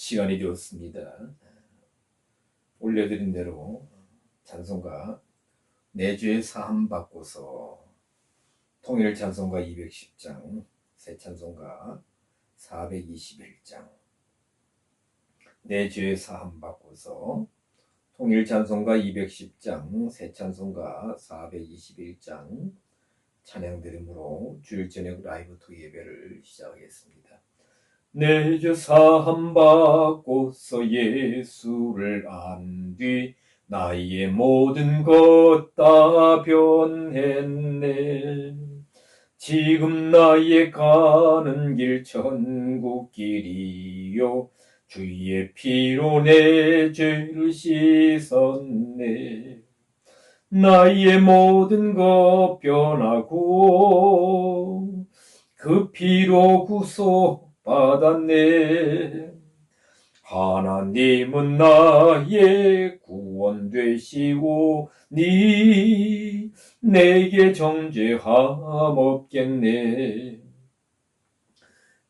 시간이 되었습니다. 올려드린 대로 찬송가 내 죄 사함 받고서 통일 찬송가 210장, 새 찬송가 421장, 내 죄 사함 받고서 통일 찬송가 210장, 새 찬송가 421장 찬양 드림으로 주일 저녁 라이브 토 예배를 시작하겠습니다. 내 죄 사함 받고서 예수를 안 뒤 나의 모든 것 다 변했네. 지금 나의 가는 길 천국 길이요 주의 피로 내 죄를 씻었네. 나의 모든 것 변하고 그 피로 구속받았네. 하나님은 나의 구원 되시오니 내게 정죄함 없겠네.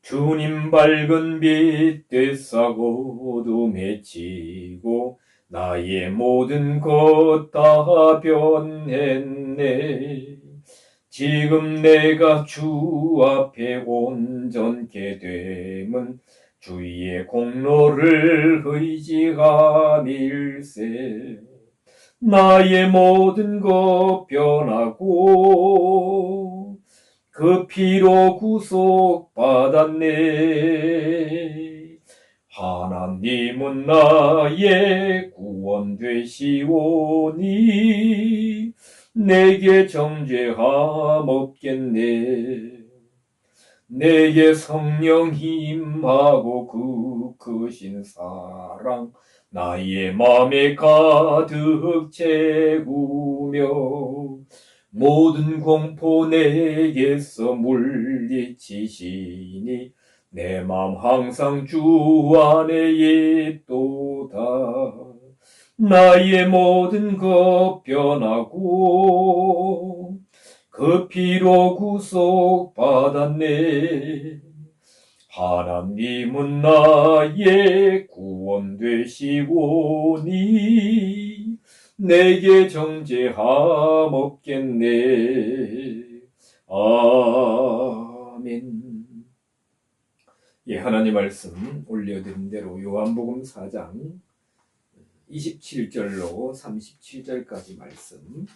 주님 밝은 빛 되사고 어둠에 지고 나의 모든 것 다 변했네. 지금 내가 주 앞에 온전케 됨은 주의 공로를 의지함일세. 나의 모든 것 변하고 그 피로 구속받았네. 하나님은 나의 구원 되시오니 내게 정죄함 없겠네. 내게 성령 힘하고 그 크신 사랑 나의 맘에 가득 채우며 모든 공포 내게서 물리치시니 내 맘 항상 주 안에 있도다. 나의 모든 것 변하고 그 피로 구속받았네. 하나님은 나의 구원 되시오니 내게 정죄함 없겠네. 아멘. 예, 하나님 말씀 올려드린 대로 요한복음 4장 27절로 37절까지 말씀,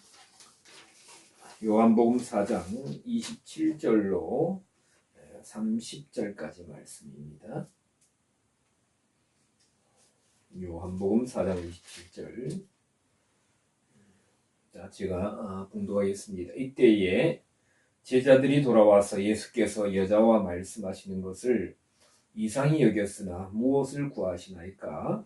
요한복음 4장 27절로 30절까지 말씀입니다. 요한복음 4장 27절. 자, 제가 봉독하겠습니다. 이때에 제자들이 돌아와서 예수께서 여자와 말씀하시는 것을 이상히 여겼으나 무엇을 구하시나이까?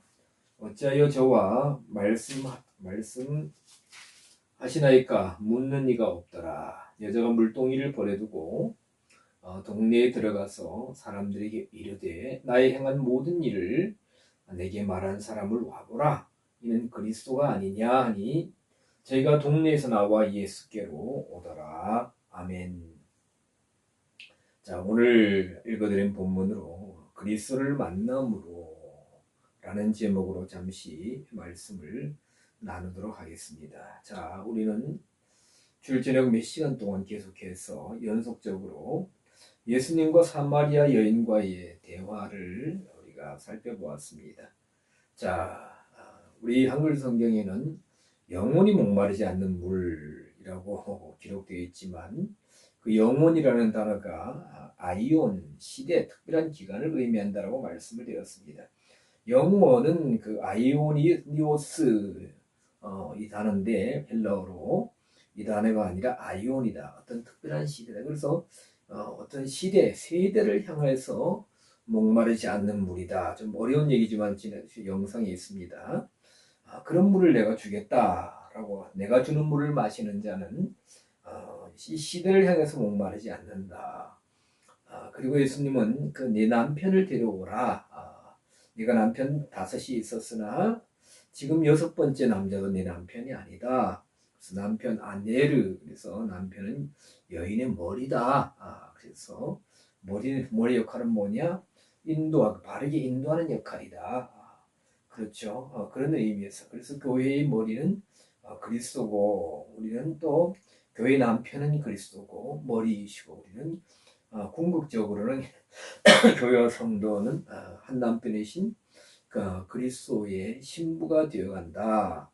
어찌하여 저와 말씀하시나이까? 묻는 이가 없더라. 여자가 물동이를 버려두고 동네에 들어가서 사람들에게 이르되 나의 행한 모든 일을 내게 말한 사람을 와보라. 이는 그리스도가 아니냐 하니 저희가 동네에서 나와 예수께로 오더라. 아멘. 자, 오늘 읽어드린 본문으로 그리스도를 만남으로 라는 제목으로 잠시 말씀을 나누도록 하겠습니다. 자, 우리는 주일 저녁 몇 시간 동안 계속해서 연속적으로 예수님과 사마리아 여인과의 대화를 우리가 살펴보았습니다. 자, 우리 한글 성경에는 영원히 목마르지 않는 물이라고 기록되어 있지만 그 영원이라는 단어가 아이온, 시대, 특별한 기간을 의미한다고 말씀을 드렸습니다. 영원은 그 아이오니오스 이 단어인데 헬라어로 이 단어가 아니라 아이온이다. 어떤 특별한 시대다. 그래서 어떤 시대, 세대를 향해서 목마르지 않는 물이다. 좀 어려운 얘기지만 영상에 있습니다. 그런 물을 내가 주겠다라고, 내가 주는 물을 마시는 자는 이 시대를 향해서 목마르지 않는다. 그리고 예수님은 그 네 남편을 데려오라. 네가 남편 5이 있었으나 지금 6번째 남자도 네 남편이 아니다. 그래서 남편 아네르, 그래서 남편은 여인의 머리다. 그래서 머리 역할은 뭐냐? 인도하고 바르게 인도하는 역할이다. 그렇죠. 그런 의미에서. 그래서 교회의 머리는 그리스도고, 우리는 또 교회 남편은 그리스도고 머리이시고, 우리는 궁극적으로는 교회와 성도는 한 남편이신 그리스도의 신부가 되어간다.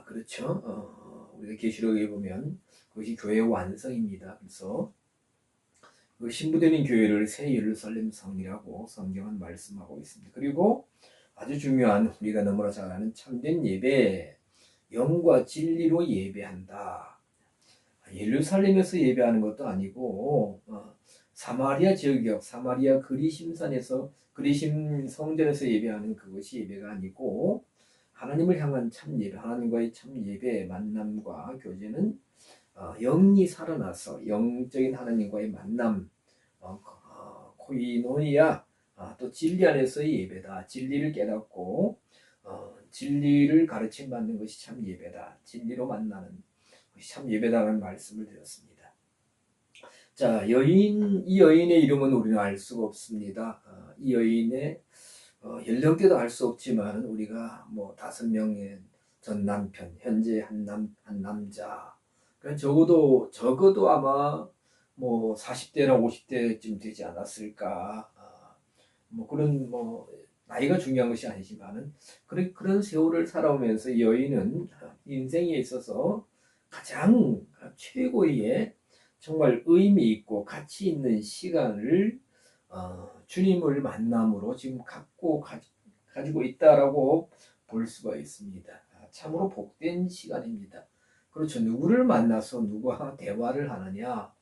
그렇죠. 우리가 계시록에 보면 그것이 교회의 완성입니다. 그래서 그 신부되는 교회를 새 예루살렘 성이라고 성경은 말씀하고 있습니다. 그리고 아주 중요한, 우리가 너무나 잘 아는 참된 예배, 영과 진리로 예배한다. 예루살렘에서 예배하는 것도 아니고 사마리아 지역, 사마리아 그리심산에서, 그리심 성전에서 예배하는 그것이 예배가 아니고, 하나님을 향한 참 예배, 하나님과의 참 예배, 만남과 교제는 영이 살아나서 영적인 하나님과의 만남, 코이노니아, 또 진리 안에서의 예배다. 진리를 깨닫고 진리를 가르침 받는 것이 참 예배다. 진리로 만나는 것이 참 예배다라는 말씀을 드렸습니다. 자, 이 여인의 이름은 우리는 알 수가 없습니다. 이 여인의 연령대도 알 수 없지만, 우리가 뭐 5명의 전 남편, 현재 한 남자, 적어도 아마 뭐 40대나 50대쯤 되지 않았을까. 뭐 그런, 뭐 나이가 중요한 것이 아니지만은, 그런 세월을 살아오면서 여인은 인생에 있어서 가장 최고의 정말 의미 있고 가치 있는 시간을 주님을 만남으로 지금 가지고 있다라고 볼 수가 있습니다. 참으로 복된 시간입니다. 그렇죠. 누구를 만나서 누구와 대화를 하느냐,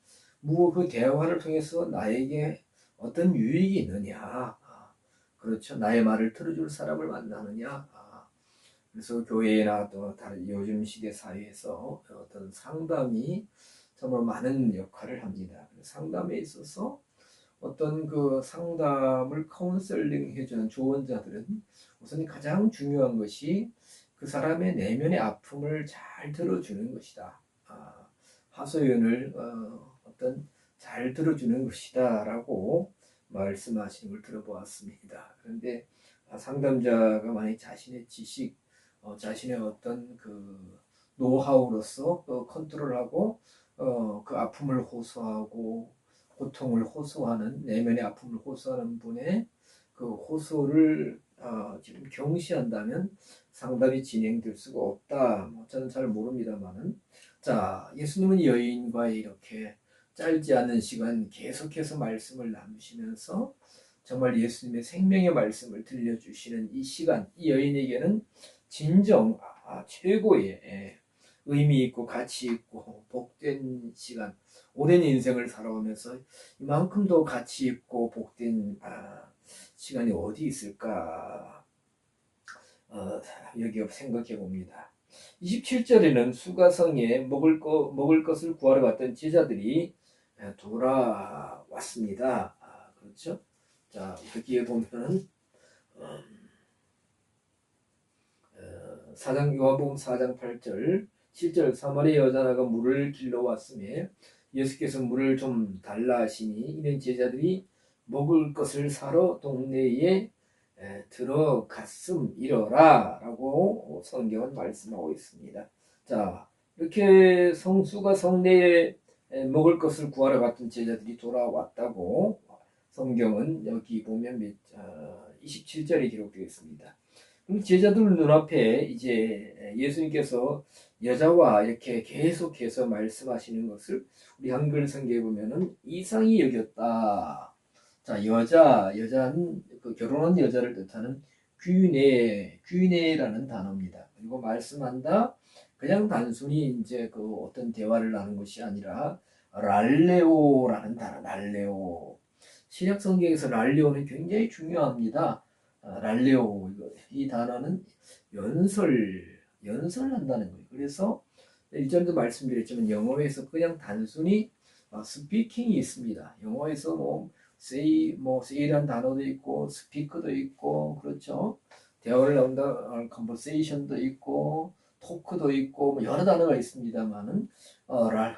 그 대화를 통해서 나에게 어떤 유익이 있느냐, 그렇죠. 나의 말을 들어줄 사람을 만나느냐. 그래서 교회나 또 다른 요즘 시대 사회에서 어떤 상담이 정말 많은 역할을 합니다. 상담에 있어서 어떤 그 상담을 카운셀링 해주는 조언자들은 우선 가장 중요한 것이 그 사람의 내면의 아픔을 잘 들어주는 것이다. 하소연을 어떤 잘 들어주는 것이다라고 말씀하시는 걸 들어보았습니다. 그런데 상담자가 만약 자신의 지식, 자신의 어떤 그 노하우로서 컨트롤하고 그 아픔을 호소하고 고통을 호소하는, 내면의 아픔을 호소하는 분의 그 호소를 지금 경시한다면 상담이 진행될 수가 없다. 저는 잘 모릅니다만은, 자, 예수님은 여인과의 이렇게 짧지 않은 시간 계속해서 말씀을 나누시면서 정말 예수님의 생명의 말씀을 들려주시는 이 시간, 이 여인에게는 진정 최고의 의미 있고 가치 있고 복된 시간, 오랜 인생을 살아오면서 이만큼 더 가치 있고 복된 시간이 어디 있을까, 여기 생각해 봅니다. 27절에는 수가성에 먹을 것을 구하러 갔던 제자들이 돌아왔습니다. 그렇죠? 자, 여기에 보면 요한복음 4장 8절, 7절, 사마리아 여자가 물을 길러 왔음에 예수께서 물을 좀 달라 하시니 이는 제자들이 먹을 것을 사러 동네에 들어갔음이러라 라고 성경은 말씀하고 있습니다. 자, 이렇게 성수가 성내에 먹을 것을 구하러 갔던 제자들이 돌아왔다고 성경은 여기 보면 27절에 기록되어 있습니다. 그럼 제자들 눈앞에 이제 예수님께서 여자와 이렇게 계속해서 말씀하시는 것을 우리 한글 성경에 보면은 이상히 여겼다. 자, 여자는 그 결혼한 여자를 뜻하는 귀내라는 단어입니다. 그리고 말씀한다, 그냥 단순히 이제 그 어떤 대화를 나눈 것이 아니라 랄레오라는 단어, 랄레오. 신약 성경에서 랄레오는 굉장히 중요합니다. 랄레오, 이 단어는 연설한다는 거예요. 그래서 일전도 말씀드렸지만 영어에서 그냥 단순히 스피킹이 있습니다. 영어에서 say란 단어도 있고 스피크도 있고, 그렇죠. 대화를 나온다, conversation도 있고 토크도 있고 뭐 여러 단어가 있습니다만은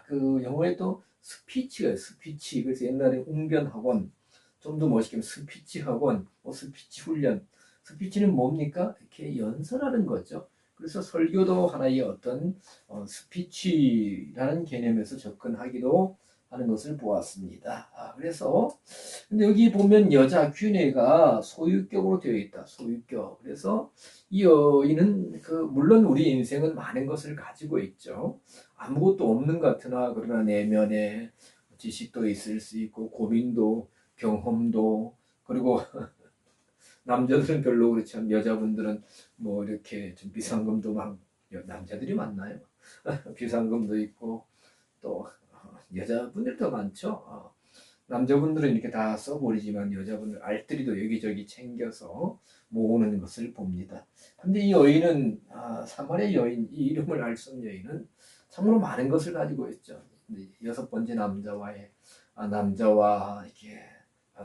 그 영어에 또 스피치가 스피치. 그래서 옛날에 웅변 학원, 좀 더 멋있게 하면 스피치 학원, 뭐 스피치 훈련. 스피치는 뭡니까? 이렇게 연설하는 거죠. 그래서 설교도 하나의 어떤 스피치라는 개념에서 접근하기도 하는 것을 보았습니다. 그래서 근데 여기 보면 여자 귀내가 소유격으로 되어 있다. 소유격. 그래서 이 여인은 물론 우리 인생은 많은 것을 가지고 있죠. 아무것도 없는 것 같으나 그러나 내면에 지식도 있을 수 있고 고민도 경험도 그리고 남자들은 별로 그렇지 않 여자분들은 뭐 이렇게 좀 비상금도 막 남자들이 많나요? 비상금도 있고 또 여자분들도 많죠. 남자분들은 이렇게 다 써버리지만 여자분들 알뜰히도 여기저기 챙겨서 모으는 것을 봅니다. 근데 이 여인은 사마리아 여인, 이 이름을 알 수 없는 여인은 참으로 많은 것을 가지고 있죠. 여섯 번째 남자와 이렇게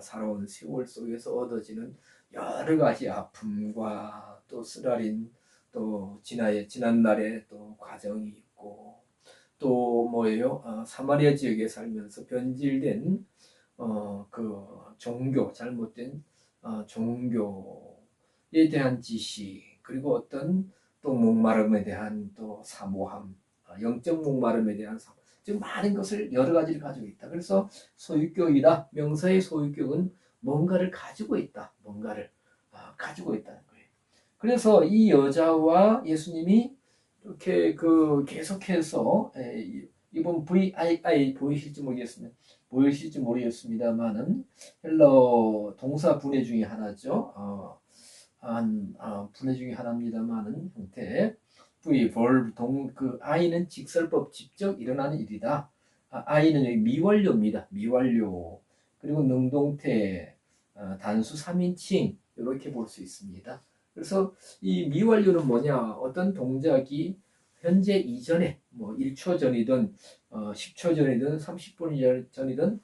살아온 세월 속에서 얻어지는 여러 가지 아픔과 또 쓰라린 또 지난날의 또 과정이 있고 또 뭐예요? 사마리아 지역에 살면서 변질된 종교, 잘못된 종교에 대한 지식, 그리고 어떤 또 목마름에 대한 또 사모함, 영적 목마름에 대한 사모함, 즉 많은 것을 여러 가지를 가지고 있다. 그래서 소유격이다. 명사의 소유격은 뭔가를 가지고 있다. 뭔가를 가지고 있다는 거예요. 그래서 이 여자와 예수님이 이렇게 계속해서 이번 보이실지 모르겠습니다만은 헬러 동사 분해 중에 하나죠. 분해 중에 하나입니다만은 형태 I는 직설법 직접 일어나는 일이다. I는 여기 미완료입니다. 미완료. 그리고 능동태 단수 3인칭 이렇게 볼 수 있습니다. 그래서 이 미완료는 뭐냐? 어떤 동작이 현재 이전에 뭐 1초 전이든 10초 전이든 30분 전이든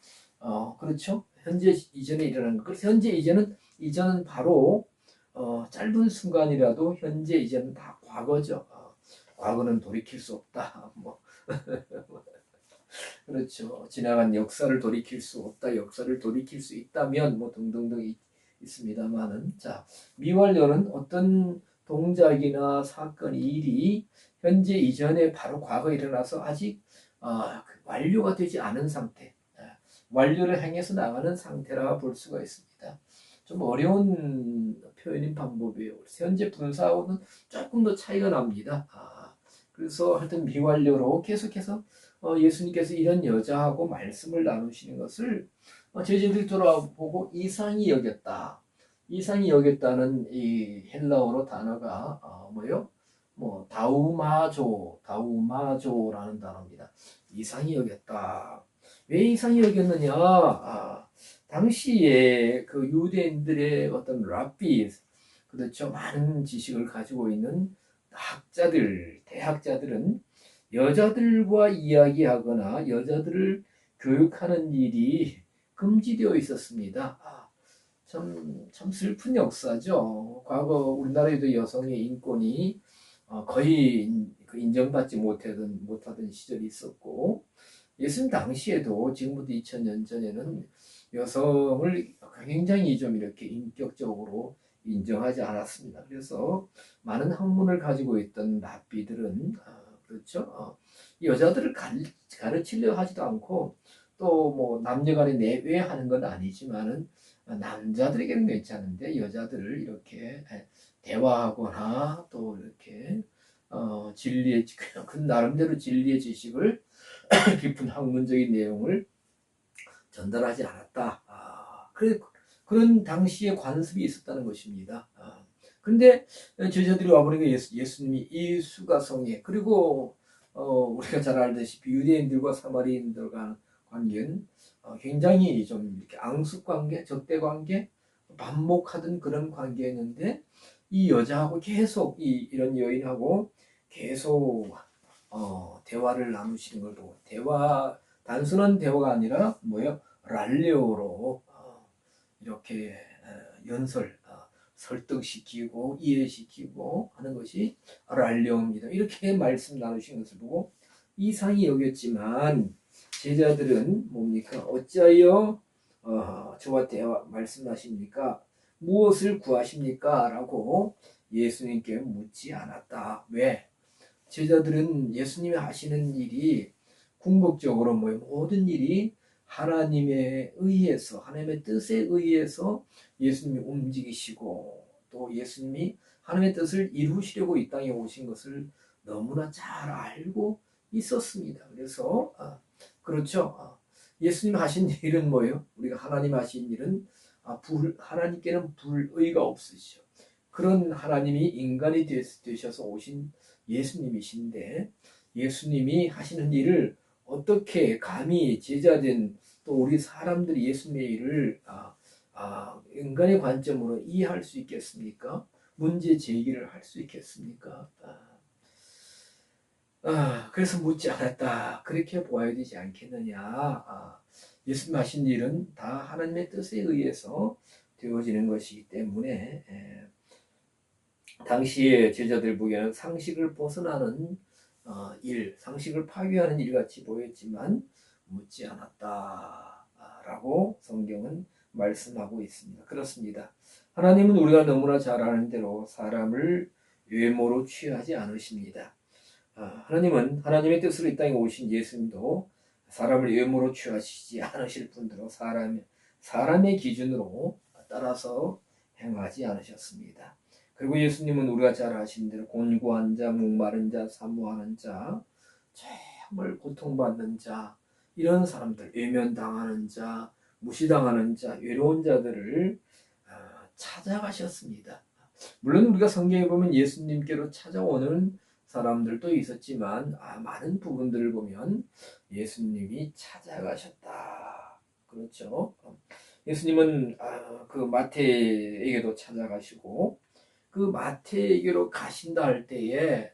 그렇죠? 현재 이전에 일어난 것. 그래서 현재 이전은 바로 짧은 순간이라도 현재 이전은 다 과거죠. 과거는 돌이킬 수 없다. 뭐 그렇죠. 지나간 역사를 돌이킬 수 없다. 역사를 돌이킬 수 있다면 뭐 등등등 있습니다만은 자 미완료는 어떤 동작이나 사건, 일이 현재 이전에 바로 과거에 일어나서 아직 완료가 되지 않은 상태, 완료를 향해서 나가는 상태라 볼 수가 있습니다. 좀 어려운 표현인 방법이에요. 현재 분사하고는 조금 더 차이가 납니다. 그래서 하여튼 미완료로 계속해서 예수님께서 이런 여자하고 말씀을 나누시는 것을 제자들이 돌아보고 이상히 여겼다. 이상히 여겼다는 이 헬라어로 단어가 뭐요? 뭐 다우마조라는 단어입니다. 이상히 여겼다. 왜 이상히 여겼느냐? 당시에 그 유대인들의 어떤 랍비, 그렇죠. 많은 지식을 가지고 있는 대학자들은 여자들과 이야기하거나 여자들을 교육하는 일이 금지되어 있었습니다. 참 슬픈 역사죠. 과거 우리나라에도 여성의 인권이 거의 인정받지 못하던 시절이 있었고, 예수님 당시에도 지금부터 2000년 전에는 여성을 굉장히 좀 이렇게 인격적으로 인정하지 않았습니다. 그래서 많은 학문을 가지고 있던 랍비들은 그렇죠. 여자들을 가르치려 하지도 않고 또 뭐 남녀간에 내외하는 건 아니지만은 남자들에게는 괜찮은데 여자들을 이렇게 대화하거나 또 이렇게 진리의 그 나름대로 진리의 지식을 깊은 학문적인 내용을 전달하지 않았다. 그런 당시의 관습이 있었다는 것입니다. 근데 제자들이 와보니까 예수님이 이 수가성에 그리고 우리가 잘 알다시피 유대인들과 사마리인들과 관계는 굉장히 좀 이렇게 앙숙 관계, 적대 관계, 반목하던 그런 관계였는데 이 여자하고 계속 이런 여인하고 계속 대화를 나누시는 걸 보고 단순한 대화가 아니라 뭐예요? 랄레오로 이렇게 설득시키고 이해시키고 하는 것이 랄레오입니다. 이렇게 말씀 나누신 것을 보고 이상히 여겼지만 제자들은 뭡니까? 어찌하여 저와 대화 말씀하십니까? 무엇을 구하십니까? 라고 예수님께 묻지 않았다. 왜? 제자들은 예수님이 하시는 일이 궁극적으로 모든 일이 하나님에 의해서, 하나님의 뜻에 의해서 예수님이 움직이시고 또 예수님이 하나님의 뜻을 이루시려고 이 땅에 오신 것을 너무나 잘 알고 있었습니다. 그래서 그렇죠. 예수님 하신 일은 뭐예요? 우리가 하나님 하신 일은 하나님께는 불의가 없으시죠. 그런 하나님이 인간이 되셔서 오신 예수님이신데 예수님이 하시는 일을 어떻게 감히 제자된 또 우리 사람들이 예수님의 일을 인간의 관점으로 이해할 수 있겠습니까? 문제 제기를 할 수 있겠습니까? 그래서 묻지 않았다. 그렇게 보아야 되지 않겠느냐. 예수님 하신 일은 다 하나님의 뜻에 의해서 되어지는 것이기 때문에 당시에 제자들 보기에는 상식을 벗어나는 상식을 파괴하는 일같이 보였지만 묻지 않았다라고 성경은 말씀하고 있습니다. 그렇습니다. 하나님은 우리가 너무나 잘 아는 대로 사람을 외모로 취하지 않으십니다. 하나님은 하나님의 뜻으로 이 땅에 오신 예수님도 사람을 외모로 취하시지 않으실 뿐더러 사람의 기준으로 따라서 행하지 않으셨습니다. 그리고 예수님은 우리가 잘 아시는 대로 곤고한 자, 목마른 자, 사모하는 자, 정말 고통받는 자, 이런 사람들, 외면당하는 자, 무시당하는 자, 외로운 자들을 찾아가셨습니다. 물론 우리가 성경에 보면 예수님께로 찾아오는 사람들도 있었지만 많은 부분들을 보면 예수님이 찾아가셨다. 그렇죠? 예수님은 그 마태에게도 찾아가시고 그 마태에게로 가신다 할 때에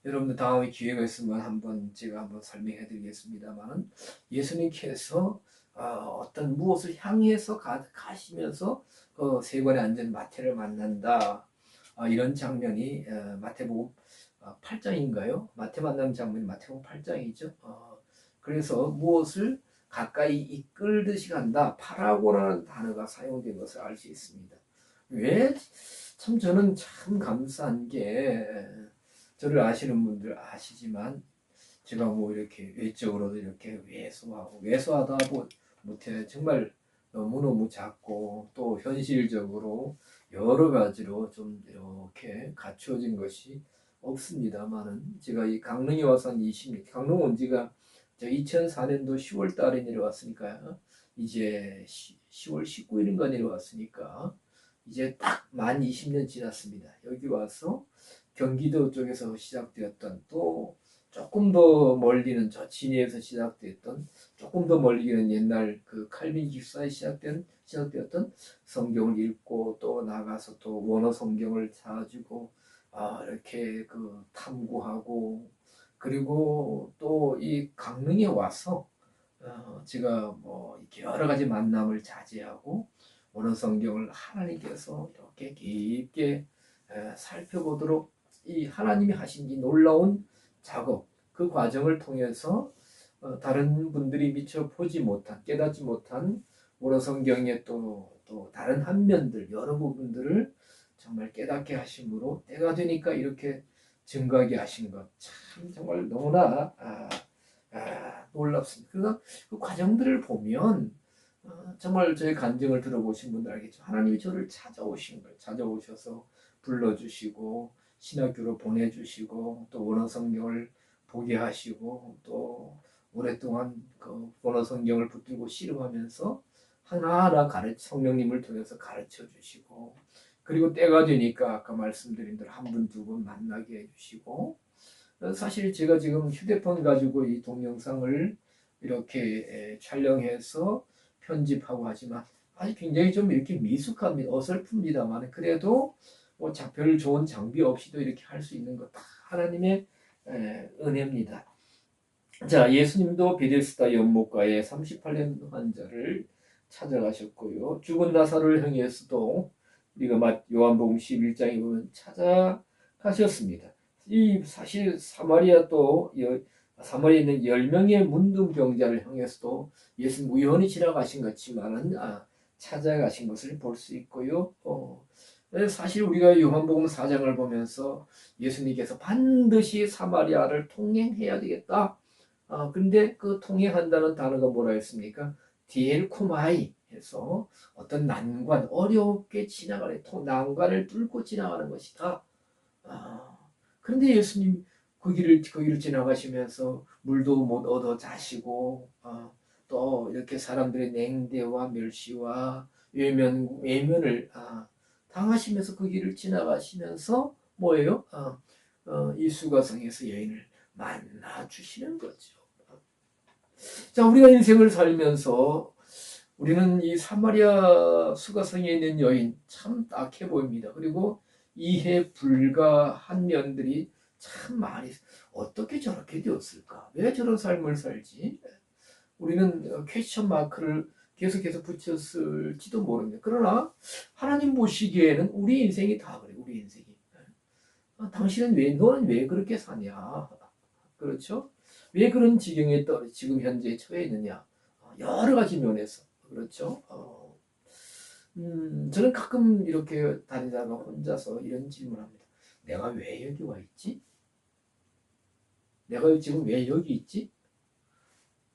여러분들 다음에 기회가 있으면 제가 한번 설명해 드리겠습니다만 예수님께서 어떤 무엇을 향해서 가시면서 그 세관에 앉은 마태를 만난다. 이런 장면이 마태복음 8장인가요? 마태 만나는 장면이 마태복음 8장이죠. 그래서 무엇을 가까이 이끌듯이 간다. 파라고라는 단어가 사용된 것을 알 수 있습니다. 왜? 참 저는 참 감사한 게 저를 아시는 분들 아시지만 제가 이렇게 외적으로도 이렇게 왜소하다 못해 정말 너무너무 작고 또 현실적으로 여러 가지로 좀 이렇게 갖추어진 것이 없습니다만은 제가 이 강릉에 와서 한 20년, 강릉 온 지가 2004년도 10월 달에 내려왔으니까요. 이제 10월 19일인가 내려왔으니까 이제 딱 만 20년 지났습니다. 여기 와서 경기도 쪽에서 시작되었던 또 조금 더 멀리는 저 진해에서 시작되었던 조금 더 멀리는 옛날 그 칼빈 기사에 시작되었던 성경을 읽고 또 나가서 또 원어 성경을 찾아주고 이렇게 그 탐구하고 그리고 또 이 강릉에 와서 제가 이렇게 여러 가지 만남을 자제하고 원어 성경을 하나님께서 이렇게 깊게 살펴보도록 이 하나님이 하신 이 놀라운 작업, 그 과정을 통해서 다른 분들이 미처 보지 못한, 깨닫지 못한 원어 성경의 또 다른 한면들, 여러 부분들을 정말 깨닫게 하심으로 때가 되니까 이렇게 증거하게 하신 것, 참 정말 너무나 놀랍습니다. 그래서 그 과정들을 보면 정말 저의 간증을 들어보신 분들 알겠죠. 하나님이 저를 찾아오신 거예요. 찾아오셔서 불러주시고 신학교로 보내주시고 또 원어 성경을 보게 하시고 또 오랫동안 그 원어 성경을 붙들고 씨름하면서 하나하나 성령님을 통해서 가르쳐 주시고 그리고 때가 되니까 아까 말씀드린 대로 한 분, 두 분 만나게 해주시고 사실 제가 지금 휴대폰 가지고 이 동영상을 이렇게 촬영해서 편집하고 하지만 아직 굉장히 좀 이렇게 미숙합니다. 어설픕니다만 그래도 별 좋은 장비 없이도 이렇게 할 수 있는 것 다 하나님의 은혜입니다. 자, 예수님도 베데스다 연못가에 38년 환자를 찾아가셨고요. 죽은 나사로를 향해서도 우리가 요한복음 11장에 보면 찾아가셨습니다. 이 사실 사마리아 또 사마리아에 있는 10명의 문둥병자를 향해서도 예수님 우연히 지나가신 것지만은 찾아가신 것을 볼 수 있고요. 사실 우리가 요한복음 4장을 보면서 예수님께서 반드시 사마리아를 통행해야 되겠다. 근데 그 통행한다는 단어가 뭐라 했습니까? 디엘코마이 해서 어떤 난관, 어렵게 지나가는 난관을 뚫고 지나가는 것이다. 그런데 예수님 그 길을 지나가시면서 물도 못 얻어 자시고 또 이렇게 사람들의 냉대와 멸시와 외면을 당하시면서 그 길을 지나가시면서 뭐예요? 이 수가성에서 여인을 만나 주시는 거죠. 자, 우리가 인생을 살면서 우리는 이 사마리아 수가성에 있는 여인 참 딱해 보입니다. 그리고 이해 불가한 면들이 참 많이 어떻게 저렇게 되었을까? 왜 저런 삶을 살지? 우리는 퀘스천 마크를 계속해서 붙였을지도 모릅니다. 그러나 하나님 보시기에는 우리 인생이 다 그래. 우리 인생이. 너는 왜 그렇게 사냐? 그렇죠? 왜 그런 지경에 지금 현재 처해 있느냐? 여러 가지 면에서. 그렇죠? 저는 가끔 이렇게 다니다가 혼자서 이런 질문을 합니다. 내가 왜 여기 와 있지? 내가 지금 왜 여기 있지?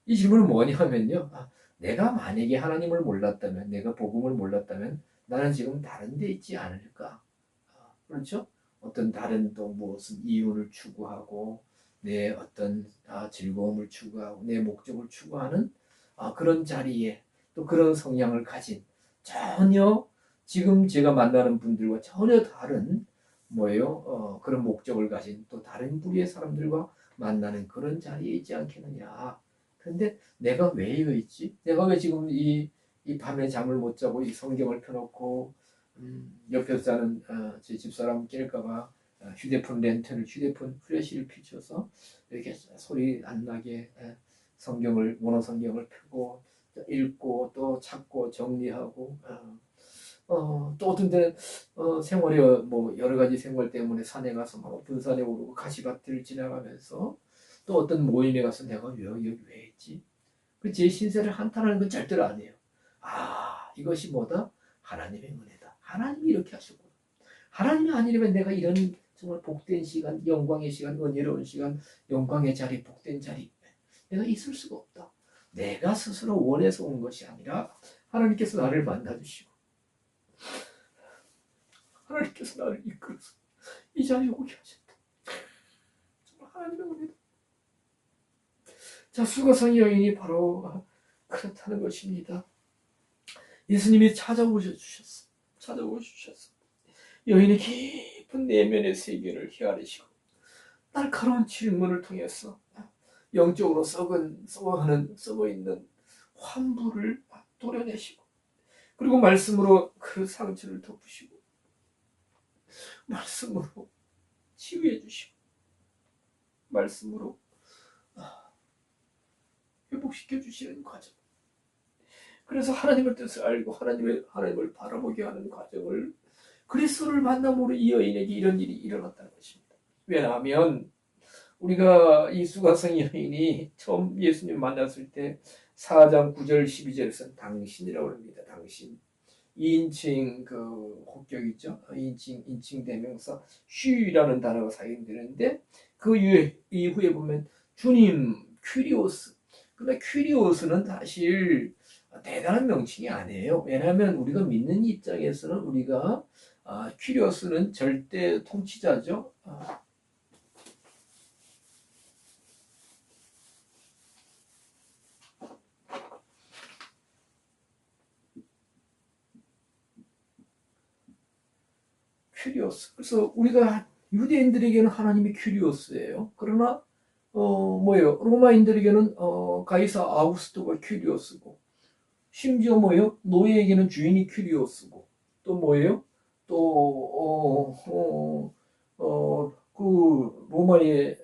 이 질문은 뭐냐면요. 내가 만약에 하나님을 몰랐다면, 내가 복음을 몰랐다면 나는 지금 다른 데 있지 않을까? 그렇죠? 어떤 다른 또 무슨 이윤을 추구하고 내 어떤 즐거움을 추구하고 내 목적을 추구하는 그런 자리에 또 그런 성향을 가진 전혀 지금 제가 만나는 분들과 전혀 다른 뭐예요? 그런 목적을 가진 또 다른 부류의 사람들과 만나는 그런 자리에 있지 않겠느냐. 근데 내가 왜 여기 있지? 내가 왜 지금 이 밤에 잠을 못 자고 이 성경을 펴놓고 옆에서 자는 제 집사람 깰까봐 휴대폰 플래시를 비춰서 이렇게 소리 안 나게 원어 성경을 펴고 읽고 또 찾고 정리하고 또 어떤 때는 생활에 뭐 여러 가지 생활 때문에 산에 가서 막 분산에 오르고 가시밭을 지나가면서 또 어떤 모임에 가서 내가 여기 왜 했지? 그 제 신세를 한탄하는 건 절대로 아니에요. 이것이 뭐다? 하나님의 은혜다. 하나님이 이렇게 하셨구나. 하나님이 아니라면 내가 이런 정말 복된 시간, 영광의 시간, 은혜로운 시간, 영광의 자리, 복된 자리 내가 있을 수가 없다. 내가 스스로 원해서 온 것이 아니라 하나님께서 나를 만나주시고 하나님께서 나를 이끌어서 이 자리에 오게 하셨다. 정말 하나님의 은혜다. 자, 수가성 여인이 바로 그렇다는 것입니다. 예수님이 찾아오셨어. 여인의 깊은 내면의 세계를 헤아리시고 날카로운 질문을 통해서 영적으로 썩어있는 환부를 도려내시고 그리고 말씀으로 그 상처를 덮으시고 말씀으로 치유해 주시고 말씀으로 회복시켜 주시는 과정. 그래서 하나님의 뜻을 알고 하나님을 바라보게 하는 과정을 그리스도를 만남으로 이 여인에게 이런 일이 일어났다는 것입니다. 왜냐하면 우리가 이 수가성 여인이 처음 예수님 만났을 때 4장 9절 12절에서는 당신이라고 합니다. 당신. 2인칭 그 혹격 있죠. 2인칭 대명사 쉬라는 단어가 사용되는데 그 이후에 보면 주님 큐리오스. 근데 큐리오스는 사실 대단한 명칭이 아니에요. 왜냐하면 우리가 믿는 입장에서는 우리가 큐리오스는 절대 통치자죠. 큐리오스. 그래서 우리가 유대인들에게는 하나님이 큐리오스예요. 그러나 뭐예요? 로마인들에게는 가이사 아우구스토가 큐리오스고 심지어 뭐예요? 노예에게는 주인이 큐리오스고 또 뭐예요? 그 로마의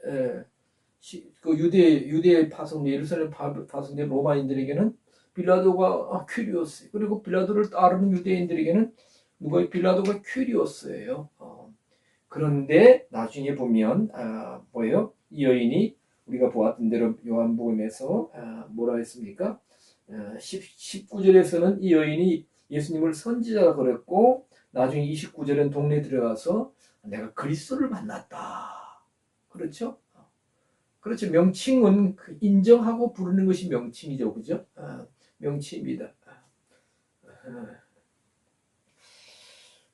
그 유대 파송 예루살렘 파송된 로마인들에게는 빌라도가 큐리오스 그리고 빌라도를 따르는 유대인들에게는 누가 빌라도가 큐리오스예요. 그런데 나중에 보면 뭐예요? 이 여인이 우리가 보았던 대로 요한복음에서 뭐라 했습니까? 19절에서는 이 여인이 예수님을 선지자라 그랬고 나중에 29절은 동네에 들어가서 내가 그리스도를 만났다. 그렇죠? 그렇죠. 명칭은 인정하고 부르는 것이 명칭이죠. 그죠? 명칭입니다.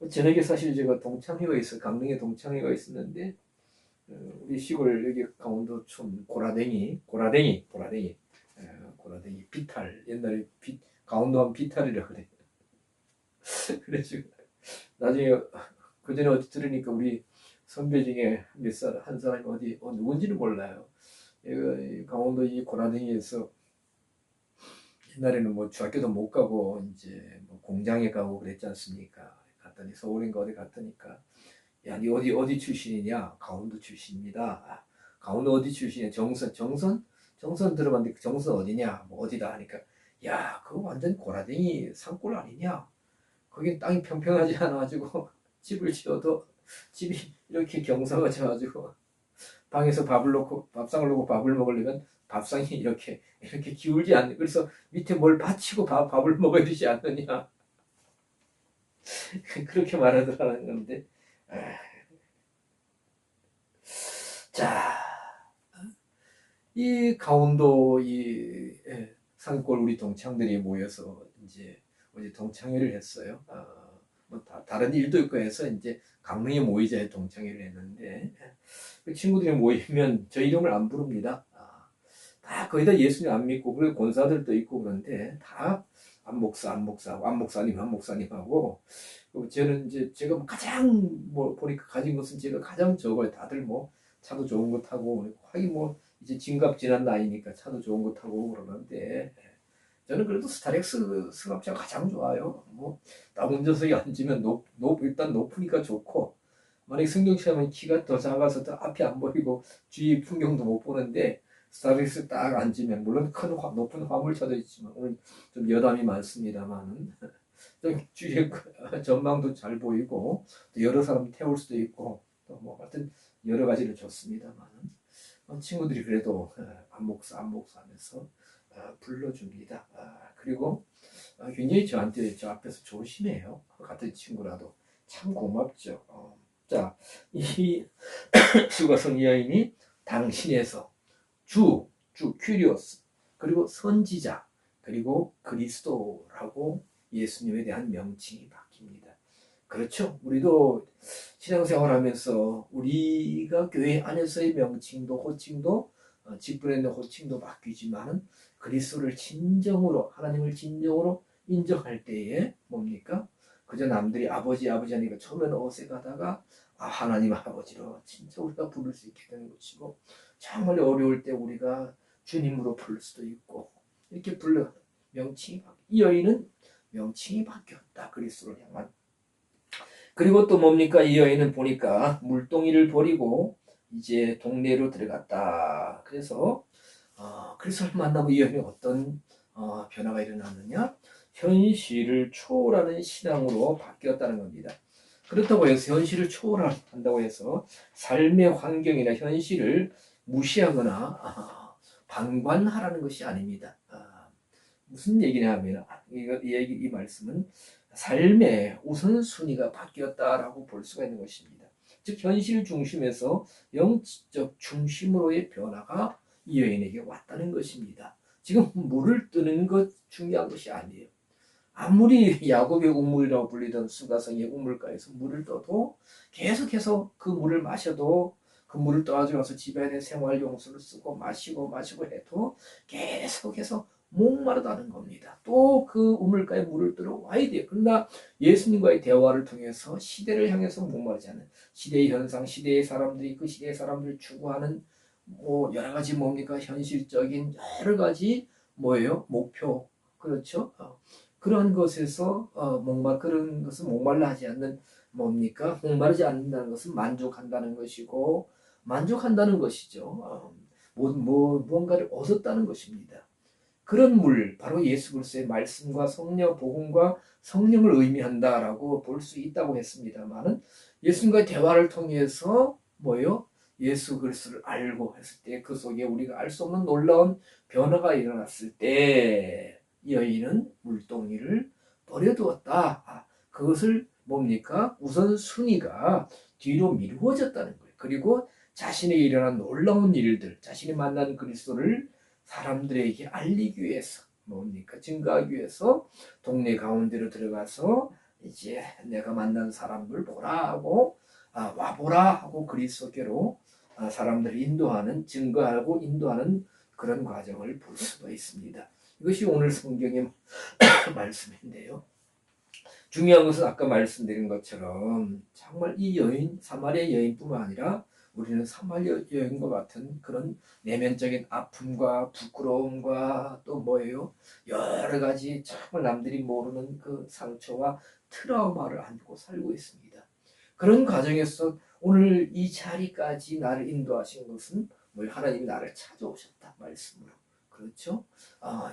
저녁에 사실 제가 동창회가 있어 강릉에 동창회가 있었는데 우리 시골 여기 강원도촌 고라댕이 비탈 옛날에 강원도 하면 비탈이라 그래. 그래서 나중에 그 전에 어디 들으니까 우리 선배 중에 한 사람이 어디 누군지는 몰라요. 강원도 이 고라댕이에서 옛날에는 뭐 중학교도 못 가고 이제 뭐 공장에 가고 그랬지 않습니까? 갔더니 서울인가 어디 갔더니까 야, 니 어디 출신이냐? 강원도 출신입니다. 강원도 어디 출신이냐? 정선 들어봤는데 그 정선 어디냐? 뭐 어디다 하니까 야, 그거 완전 고라댕이 산골 아니냐? 거기 땅이 평평하지 않아가지고 집을 지어도 집이 이렇게 경사가 져가지고 방에서 밥상을 놓고 밥을 먹으려면 밥상이 이렇게 기울지 않는. 그래서 밑에 뭘 받치고 밥을 먹어야 되지 않느냐. 그렇게 말하더라는 건데. 자, 이 강원도 산골 우리 동창들이 모여서 이제 어제 동창회를 했어요. 뭐 다른 일도 있고 해서 이제 강릉에 모이자 동창회를 했는데 그 친구들이 모이면 저 이름을 안 부릅니다. 다 거의 다 예수님 안 믿고 그리고 권사들도 있고 그런데 다 안목사님하고 저는 이제 제가 가장 뭐 보니까 가진 것은 제가 가장 적어요. 다들 뭐 차도 좋은 거 타고 하긴 뭐 이제 진갑 지난 나이니까 차도 좋은 거 타고 그러는데 저는 그래도 스타렉스 승합차가 가장 좋아요. 뭐 딱 운전석에 앉으면 일단 높으니까 좋고 만약 승용차 하면 키가 더 작아서 더 앞이 안 보이고 주위 풍경도 못 보는데 스타렉스 딱 앉으면 물론 높은 화물차도 있지만 오늘 좀 여담이 많습니다만 좀 주위에 전망도 잘 보이고 또 여러 사람 태울 수도 있고 또 뭐 하여튼 여러 가지로 좋습니다만 친구들이 그래도 안목사 하면서 불러줍니다. 그리고 굉장히 저한테 저 앞에서 조심해요. 같은 친구라도 참 고맙죠. 자, 이 수가성 여인이 당신에서 큐리오스 그리고 선지자 그리고 그리스도라고 예수님에 대한 명칭이 바뀝니다. 그렇죠. 우리도 신앙생활하면서 우리가 교회 안에서의 명칭도 호칭도 직분에 있는 호칭도 바뀌지만 그리스도를 진정으로 하나님을 진정으로 인정할 때에 뭡니까? 그저 남들이 아버지 하니까 처음에는 어색하다가 하나님 아버지로 진짜 우리가 부를 수 있게 되는 것이고 정말 어려울 때 우리가 주님으로 부를 수도 있고 이렇게 이 여인은 명칭이 바뀌었다. 그리스도를 향한. 그리고 또 뭡니까? 이 여인은 보니까 물동이를 버리고 이제 동네로 들어갔다. 그래서 그리스도를 만나고 이 여인이 어떤 변화가 일어났느냐? 현실을 초월하는 신앙으로 바뀌었다는 겁니다. 그렇다고 해서 현실을 초월한다고 해서 삶의 환경이나 현실을 무시하거나 방관하라는 것이 아닙니다. 무슨 얘기냐 하면 이 말씀은 삶의 우선순위가 바뀌었다라고 볼 수가 있는 것입니다. 즉 현실 중심에서 영적 중심으로의 변화가 이 여인에게 왔다는 것입니다. 지금 물을 뜨는 것 중요한 것이 아니에요. 아무리 야곱의 우물이라고 불리던 수가성의 우물가에서 물을 떠도 계속해서 그 물을 마셔도 그 물을 떠가지고 와서 집안에 생활용수를 쓰고 마시고 해도 계속해서 목마르다는 겁니다. 또 그 우물가에 물을 뜨러 와야 돼요. 그러나 예수님과의 대화를 통해서 시대를 향해서 목마르지 않는 시대의 현상, 시대의 사람들이 그 시대의 사람들을 추구하는 뭐 여러 가지 뭡니까 현실적인 여러 가지 뭐예요 목표 그렇죠. 그런 것에서 그런 것은 목말라 하지 않는 뭡니까 목마르지 않는다는 것은 만족한다는 것이고 만족한다는 것이죠. 무언가를 얻었다는 것입니다. 그런 물, 바로 예수 그리스도의 말씀과 성령, 복음과 성령을 의미한다라고 볼 수 있다고 했습니다만은 예수님과의 대화를 통해서 뭐예요? 예수 그리스도를 알고 했을 때 그 속에 우리가 알 수 없는 놀라운 변화가 일어났을 때 이 여인은 물동이를 버려두었다. 그것을 뭡니까? 우선순위가 뒤로 미루어졌다는 거예요. 그리고 자신에게 일어난 놀라운 일들, 자신이 만난 그리스도를 사람들에게 알리기 위해서 뭡니까? 증거하기 위해서 동네 가운데로 들어가서 이제 내가 만난 사람들 보라 하고 와보라 하고 그리스도께로 사람들을 인도하는, 증거하고 인도하는 그런 과정을 볼 수가 있습니다. 이것이 오늘 성경의 말씀인데요. 중요한 것은 아까 말씀드린 것처럼 정말 이 여인, 사마리아 여인뿐만 아니라 우리는 사마리아 여인과 같은 그런 내면적인 아픔과 부끄러움과 또 뭐예요? 여러 가지 정말 남들이 모르는 그 상처와 트라우마를 안고 살고 있습니다. 그런 과정에서 오늘 이 자리까지 나를 인도하신 것은 뭐예요? 하나님이 나를 찾아오셨다 말씀으로. 그렇죠?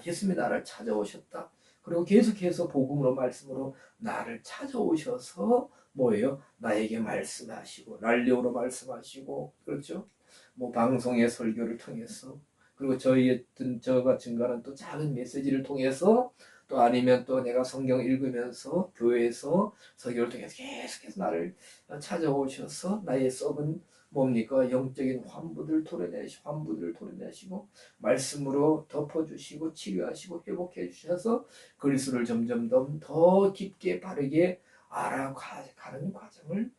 예수님이 나를 찾아오셨다. 그리고 계속해서 복음으로 말씀으로 나를 찾아오셔서 뭐예요? 나에게 말씀하시고 난리오로 말씀하시고 그렇죠? 뭐 방송의 설교를 통해서 그리고 저가 증가하는 또 작은 메시지를 통해서 또 아니면 또 내가 성경 읽으면서 교회에서 설교를 통해서 계속해서 나를 찾아오셔서 나의 썩은 뭡니까? 영적인 환부들을 토해내시고 말씀으로 덮어주시고 치료하시고 회복해 주셔서 그리스도를 점점 더 깊게 바르게 알아가는 과정을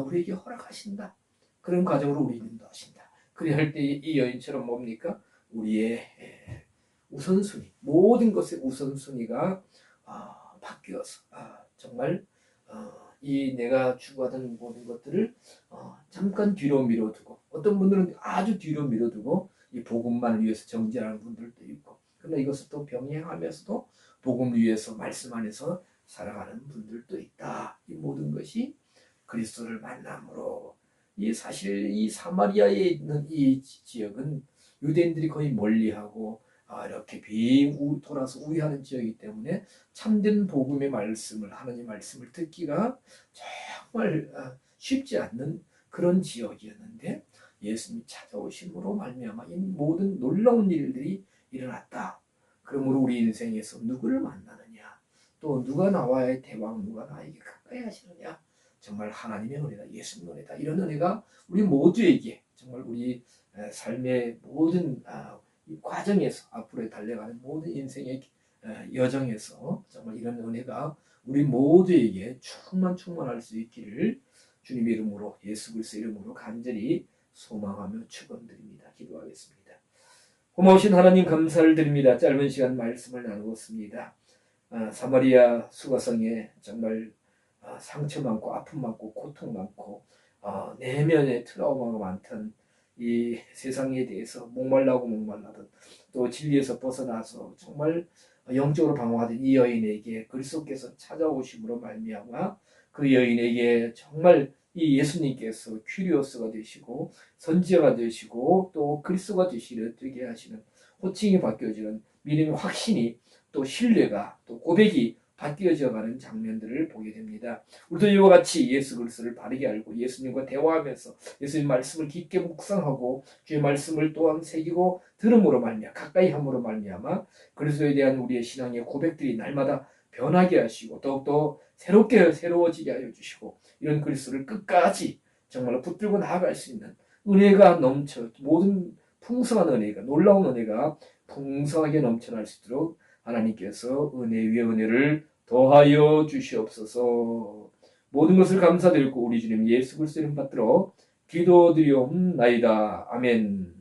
우리에게 허락하신다. 그런 과정으로 우리를 인도하신다. 그래야 할 때 이 여인처럼 뭡니까? 우리의 우선순위, 모든 것의 우선순위가 바뀌어서 정말 이 내가 추구하던 모든 것들을 잠깐 뒤로 미뤄두고 어떤 분들은 아주 뒤로 미뤄두고 이 복음만을 위해서 정진하는 분들도 있고 그러나 이것을 또 병행하면서도 복음을 위해서 말씀 안에서 살아가는 분들도 있다. 이 모든 것이 그리스도를 만남으로 이 사실 이 사마리아에 있는 이 지역은 유대인들이 거의 멀리하고 이렇게 돌아서 우회하는 지역이기 때문에 참된 복음의 말씀을 하나님의 말씀을 듣기가 정말 쉽지 않는 그런 지역이었는데 예수님이 찾아오심으로 말미암아 이 모든 놀라운 일들이 일어났다. 그러므로 우리 인생에서 누구를 만나느냐 또 누가 나와의 대왕 누가 나에게 가까이 하시느냐 정말 하나님의 은혜다 예수님의 은혜다 이런 은혜가 우리 모두에게 정말 우리 삶의 모든 이 과정에서 앞으로 달려가는 모든 인생의 여정에서 정말 이런 은혜가 우리 모두에게 충만할 수 있기를 주님의 이름으로 예수 그리스도의 이름으로 간절히 소망하며 축원드립니다. 기도하겠습니다. 고마우신 하나님 감사를 드립니다. 짧은 시간 말씀을 나누었습니다. 사마리아 수가성에 정말 상처 많고 아픔 많고 고통 많고 내면에 트라우마가 많던 이 세상에 대해서 목말라던 또 진리에서 벗어나서 정말 영적으로 방황하던 이 여인에게 그리스도께서 찾아오심으로 말미암아 그 여인에게 정말 이 예수님께서 큐리오스가 되시고 선지자가 되시고 또 그리스도가 되게 하시는 호칭이 바뀌어지는 믿음의 확신이 또 신뢰가 또 고백이 바뀌어져가는 장면들을 보게 됩니다. 우리도 이와 같이 예수 그리스도를 바르게 알고 예수님과 대화하면서 예수님 말씀을 깊게 묵상하고 주의 말씀을 또한 새기고 들음으로 말미암아 가까이 함으로 말미암아 그리스도에 대한 우리의 신앙의 고백들이 날마다 변하게 하시고 더욱더 새로워지게 하여 주시고 이런 그리스도를 끝까지 정말로 붙들고 나아갈 수 있는 은혜가 넘쳐 모든 풍성한 은혜가 놀라운 은혜가 풍성하게 넘쳐날 수 있도록 하나님께서 은혜 위에 은혜를 더하여 주시옵소서. 모든 것을 감사드리고 우리 주님 예수 그리스도 이름 받들어 기도드리옵나이다. 아멘.